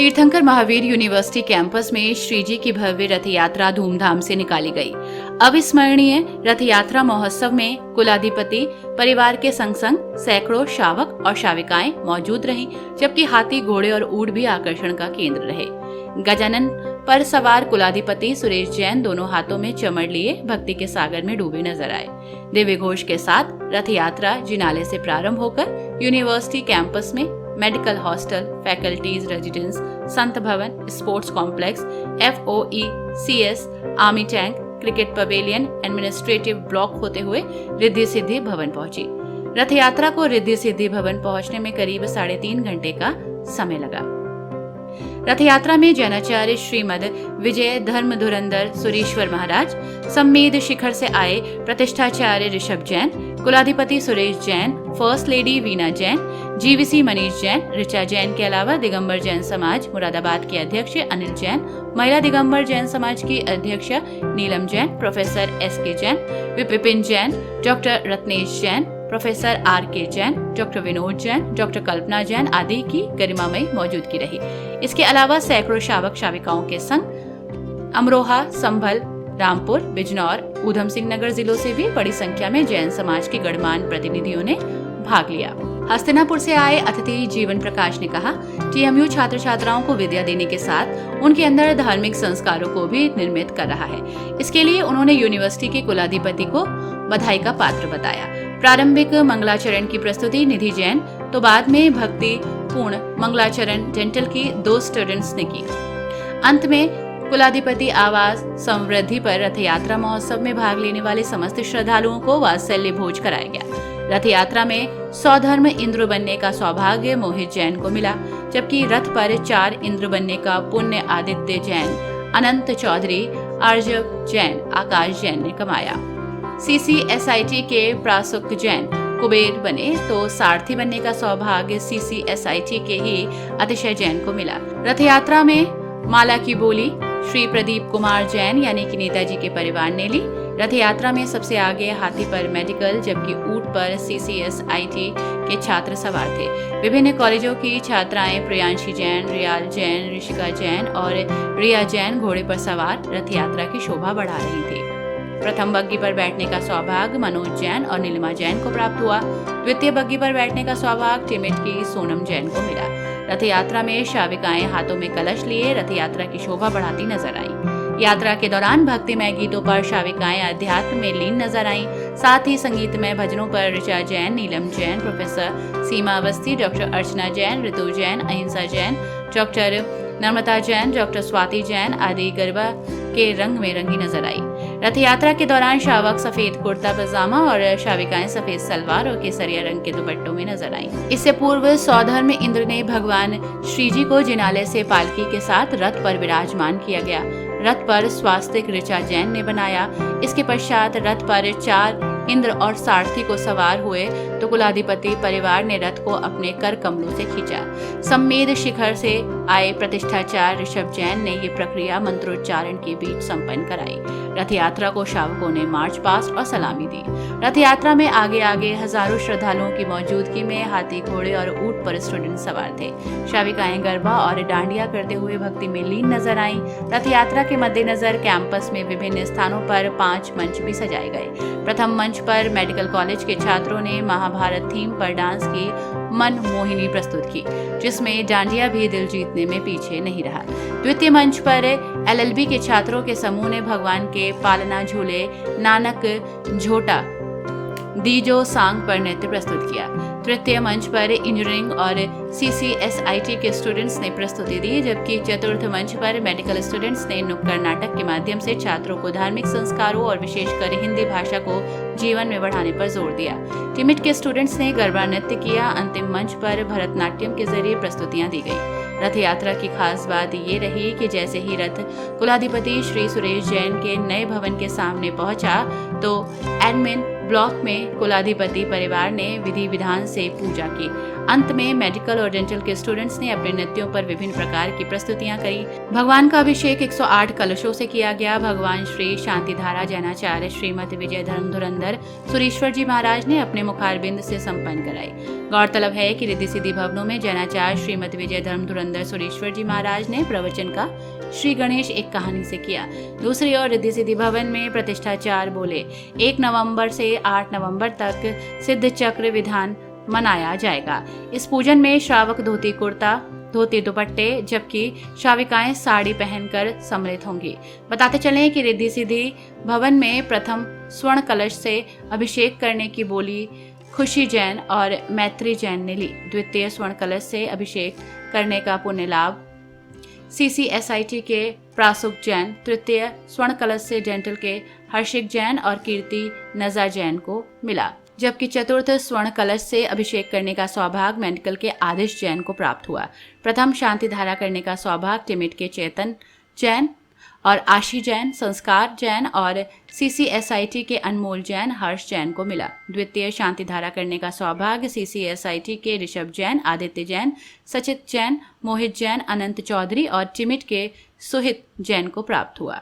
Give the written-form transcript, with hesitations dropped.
तीर्थंकर Mahavir university campus में श्री जी की भव्य रथ यात्रा धूमधाम से निकाली गई। अविस्मरणीय रथ यात्रा महोत्सव में कुलाधिपति परिवार के संग संग सैकड़ों शावक और शाविकाएं मौजूद रहीं, जबकि हाथी, घोड़े और ऊंट भी आकर्षण का केंद्र रहे। गजानन पर सवार कुलाधिपति सुरेश जैन दोनों हाथों में चमड़ लिए भक्ति के सागर में डूबे नजर आए। दिव्य घोष के साथ रथ यात्रा जिनाले से प्रारंभ होकर यूनिवर्सिटी कैंपस में मेडिकल हॉस्टल, फैकल्टीज रेजिडेंस, संत भवन, sports complex, FOE-CS, army tank, cricket pavilion, administrative block होते हुए रिद्धि सिद्धि भवन पहुंची। रथ यात्रा को रिद्धि सिद्धि भवन पहुंचने में करीब 3.5 घंटे का समय लगा। रथ यात्रा में जैनाचार्य श्रीमद विजय धर्म धुरंधर सुरीश्वर महाराज, सम्मेद शिखर से आए प्रतिष्ठाचार्य ऋषभ जैन, कुलाधिपति Suresh Jain, first lady Veena Jain, GVC Manish Jain, Richa Jain के अलावा दिगंबर जैन समाज मुरादाबाद के अध्यक्ष अनिल जैन, महिला दिगंबर जैन समाज की अध्यक्ष Neelam Jain, professor SK Jain, Vipin Jain, doctor Ratnesh Jain, professor RK Jain, doctor Vinod Jain, doctor Kalpana Jain आदि की गरिमामयी मौजूदगी रही। इसके अलावा सैकड़ों शावक शाविकाओं के संग अमरोहा, संभल, रामपुर, बिजनौर, ऊधम सिंह नगर जिलों से भी बड़ी संख्या में जैन समाज के गणमान्य प्रतिनिधियों ने भाग लिया। हस्तिनापुर से आए अतिथि जीवन प्रकाश ने कहा, TMU छात्र छात्राओं को विद्या देने के साथ उनके अंदर धार्मिक संस्कारों को भी निर्मित कर रहा है। इसके लिए उन्होंने यूनिवर्सिटी के कुलाधिपति को बधाई का पात्र बताया। प्रारंभिक मंगलाचरण की प्रस्तुति निधि जैन तो बाद में भक्ति पूर्ण मंगलाचरण डेंटल की 2 स्टूडेंट्स ने की। अंत में कुलाधिपति आवास समृद्धि पर रथ यात्रा महोत्सव में भाग लेने वाले समस्त श्रद्धालुओं को वात्सल्य भोज कराया गया। रथ यात्रा में सौधर्म इंद्र बनने का सौभाग्य मोहित जैन को मिला, जबकि रथ पर 4 इंद्र बनने का पुण्य आदित्य जैन, अनंत चौधरी, अर्जव जैन, आकाश जैन ने कमाया। CCSIT के प्रासुक जैन कुबेर बने तो सारथी बनने का सौभाग्य CCSIT के ही अतिशय जैन को मिला। रथ यात्रा में माला की बोली श्री प्रदीप कुमार जैन यानी कि नेताजी के परिवार ने ली। रथ यात्रा में सबसे आगे हाथी पर मेडिकल, जबकि ऊंट पर CCSIT के छात्र सवार थे। विभिन्न कॉलेजों की छात्राएं प्रियांशी जैन, रियाल जैन, ऋषिका जैन और रिया जैन घोड़े पर सवार रथ यात्रा की शोभा बढ़ा रही थी। प्रथम बग्गी पर बैठने का सौभाग्य मनोज जैन और नीलिमा जैन को प्राप्त हुआ। द्वितीय बग्गी पर बैठने का सौभाग्य टिमिट की सोनम जैन को मिला। रथ यात्रा में शाविकाएं हाथों में कलश लिए रथ यात्रा की शोभा बढ़ाती नजर आई। यात्रा के दौरान भक्तिमय गीतों पर शाविकाएं अध्यात्म में लीन नजर आईं। साथ ही संगीतमय भजनों पर ऋचा जैन, नीलम जैन, प्रोफेसर सीमा अवस्थी, डॉक्टर अर्चना जैन, ऋतु जैन, अहिंसा जैन, डॉक्टर नर्मदा जैन, डॉक्टर स्वाति जैन आदि गरबा के रंग में रंगी नजर आई। रथ यात्रा के दौरान शावक सफेद कुर्ता पजामा और शाविकाएं सफेद सलवार और केसरिया रंग के दुपट्टों में नजर आईं। इससे पूर्व सौधर्म इंद्र ने भगवान श्री जी को जिनाले से पालकी के साथ रथ पर विराजमान किया गया। रथ पर स्वास्तिक ऋचा जैन ने बनाया। इसके पश्चात रथ पर 4 इंद्र और सारथी को सवार हुए तो कुलाधिपति परिवार ने रथ को अपने कर कमलों से खींचा। सम्मेद शिखर से आए प्रतिष्ठाचार्य ऋषभ जैन ने ये प्रक्रिया मंत्रोच्चारण के बीच संपन्न कराई। रथ यात्रा को शावकों ने मार्च पास्ट और सलामी दी। रथ यात्रा में आगे आगे हजारों श्रद्धालुओं की मौजूदगी में हाथी, घोड़े और ऊंट पर स्टूडेंट सवार थे। शाविकाएं गरबा और डांडिया करते हुए भक्ति में लीन नजर आईं। रथ यात्रा के मद्देनजर कैंपस में विभिन्न स्थानों पर 5 मंच भी सजाए गए। प्रथम मंच पर मेडिकल कॉलेज के छात्रों ने महाभारत थीम पर डांस की मन मोहिनी प्रस्तुत की, जिसमें डांडिया भी दिल जीतने में पीछे नहीं रहा। द्वितीय मंच पर LLB के छात्रों के समूह ने भगवान के पालना झूले नानक झोटा दीजो सांग पर नृत्य प्रस्तुत किया। तृतीय मंच पर इंजीनियरिंग और CCSIT के स्टूडेंट्स ने प्रस्तुति दी, जबकि चतुर्थ मंच पर मेडिकल स्टूडेंट्स ने नुक्कड़ नाटक के माध्यम से छात्रों को धार्मिक संस्कारों और विशेषकर हिंदी भाषा को जीवन में बढ़ाने पर जोर दिया। टिमिट के स्टूडेंट्स ने गरबा नृत्य किया। अंतिम मंच पर भरतनाट्यम के जरिए प्रस्तुतियां दी गई। रथ यात्रा की खास बात ये रही कि जैसे ही रथ कुलाधिपति श्री सुरेश जैन के नए भवन के सामने पहुंचा तो एडमिन ब्लॉक में कुलाधिपति परिवार ने विधि विधान से पूजा की। अंत में मेडिकल और डेंटल के स्टूडेंट्स ने अपने नृत्यों पर विभिन्न प्रकार की प्रस्तुतियां करी। भगवान का अभिषेक 108 कलशों से किया गया। भगवान श्री शांतिधारा जैनाचार्य श्रीमती विजय धर्म धुरंधर सुरेश्वर जी महाराज ने अपने मुखारबिंद से संपन्न कराई। गौरतलब है कि रिद्धि सिद्धि भवनों में जैनाचार्य श्रीमती विजय धर्म धुरंधर सुरेश्वर जी महाराज ने प्रवचन का श्री गणेश एक कहानी से किया। दूसरी ओर रिद्धि सिद्धि भवन में प्रतिष्ठाचार बोले 1 नवंबर से 8 नवंबर तक सिद्ध चक्र विधान मनाया जाएगा। इस पूजन में श्रावक धोती कुर्ता, धोती दुपट्टे, जबकि श्राविकाएं साड़ी पहनकर सम्मिलित होंगी। बताते चलें कि रिद्धि सिद्धि भवन में प्रथम स्वर्ण कलश से अभिषेक करने की बोली खुशी जैन और मैत्री जैन ने ली। द्वितीय स्वर्ण कलश से अभिषेक करने का पुण्य लाभ CCSIT के प्रासुक जैन, तृतीय स्वर्ण कलश से डेंटल के हर्षिक जैन और कीर्ति नजा जैन को मिला, जबकि चतुर्थ स्वर्ण कलश से अभिषेक करने का सौभाग्य मेडिकल के आदिश जैन को प्राप्त हुआ। प्रथम शांति धारा करने का सौभाग्य टिमिट के चेतन जैन और आशी जैन, संस्कार जैन और CCSIT के अनमोल जैन, हर्ष जैन को मिला। द्वितीय शांति धारा करने का सौभाग्य CCSIT के ऋषभ जैन, आदित्य जैन, सचित जैन, मोहित जैन, अनंत चौधरी और टिमिट के सुहित जैन को प्राप्त हुआ।